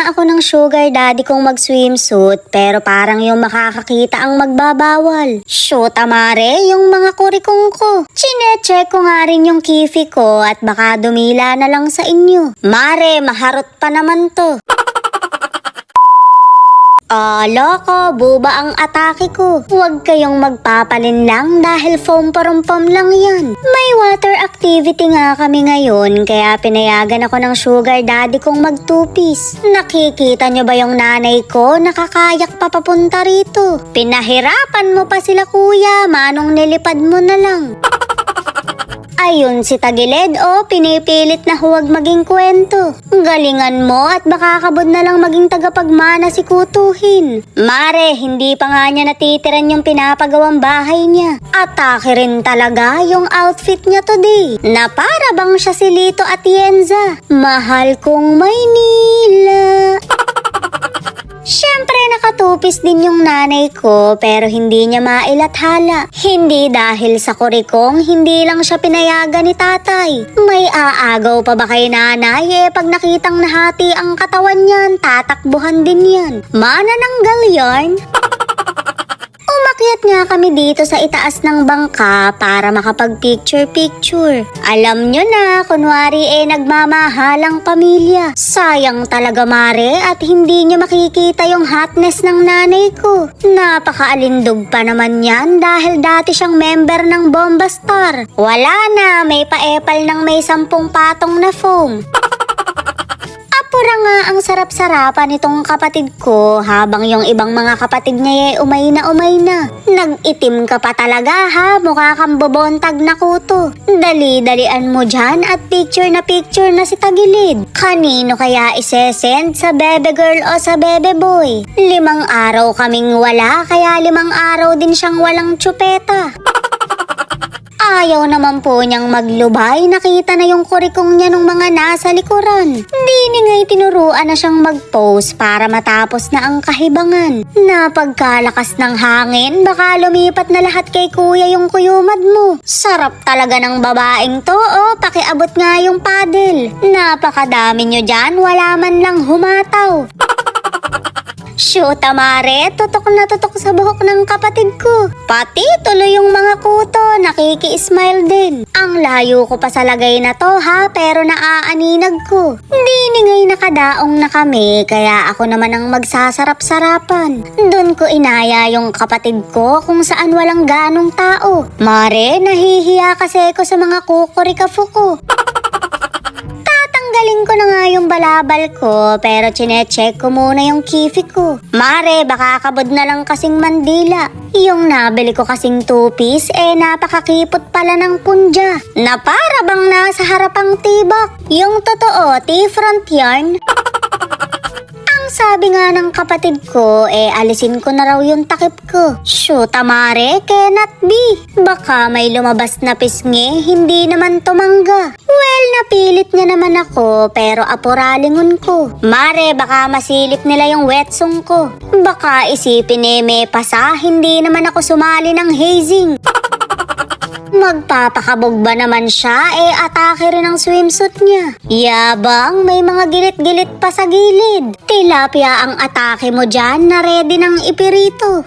nga ako ng sugar daddy kong mag-swimsuit pero parang yung makakakita ang magbabawal. Shoot amare, yung mga kurikong ko. Chine-check ko nga rin yung kifi ko at baka dumila na lang sa inyo. Mare, maharot pa naman to. Loko, buba ang atake ko. Huwag kayong magpapalin lang dahil foam parumpam lang yan. May water activity nga kami ngayon kaya pinayagan ako ng sugar daddy kong mag-two-piece. Nakikita nyo ba yung nanay ko nakakayak pa papunta rito? Pinahirapan mo pa sila kuya, manong nilipad mo na lang. Ayun si Tagilid pinipilit na huwag maging kwento. Galingan mo at baka kabod na lang maging tagapagmana si Kutuhin. Mare, hindi pa nga niya natitiran yung pinapagawang bahay niya. Atake rin talaga yung outfit niya today. Na para bang siya si Lito Atienza. Mahal kong Maynila. Siyempre nakatupis din yung nanay ko pero hindi niya mailathala. Hindi dahil sa kurikong, hindi lang siya pinayagan ni tatay. May aagaw pa ba kay nanay pag nakitang nahati ang katawan niyan, tatakbuhan din yan. Manananggal yarn. Umakyat nga kami dito sa itaas ng bangka para makapag-picture-picture. Alam nyo na, kunwari nagmamahalang pamilya. Sayang talaga mare at hindi nyo makikita yung hotness ng nanay ko. Napakaalindog pa naman yan dahil dati siyang member ng Bomba Star. Wala na, may paepal ng may 10 patong na foam. Pura nga ang sarap-sarapan nitong kapatid ko habang yung ibang mga kapatid niya umay na. Nag-itim ka pa talaga ha, mukha kang bobontag na kuto. Dali-dalian mo dyan at picture na si Tagilid. Kanino kaya isesend, sa bebe girl o sa bebe boy? 5 araw kaming wala kaya 5 araw din siyang walang tsupeta. Ayaw naman po niyang maglubay, nakita na yung kurikong niya nung mga nasa likuran. Di ni nga'y tinuruan na siyang mag-pose para matapos na ang kahibangan. Napagkalakas ng hangin, baka lumipat na lahat kay kuya yung kuyumad mo. Sarap talaga ng babaeng to, pakiabot nga yung paddle. Napakadami nyo dyan, wala man lang humataw. Shoot amare, tutok na tutok sa buhok ng kapatid ko. Pati tuloy yung mga kuto, nakiki-smile din. Ang layo ko pa sa lagay na to ha, pero naaaninag ko. Di ni ngay nakadaong na kami, kaya ako naman ang magsasarap-sarapan. Doon ko inaya yung kapatid ko kung saan walang ganong tao. Mare, nahihiya kasi ko sa mga kukurikafu ko. Galing ko na nga yung balabal ko pero chine-check ko muna yung kifi ko. Mare, baka kabod na lang kasing mandila. Yung nabili ko kasing two-piece napakakipot pala ng punja. Na para bang nasa harapang tibak. Yung totoo, T-front yarn. Sabi nga ng kapatid ko, alisin ko na raw yung takip ko. Shoot amare, cannot be. Baka may lumabas na pisngi, hindi naman tumangga. Well, napilit niya naman ako, pero apuralingon ko. Mare, baka masilip nila yung wetsong ko. Baka isipin may pasa, hindi naman ako sumali ng hazing. Magpapakabog ba naman siya atake rin ang swimsuit niya. Yabang, may mga gilit-gilit pa sa gilid. Tilapia ang atake mo dyan na ready ng ipirito.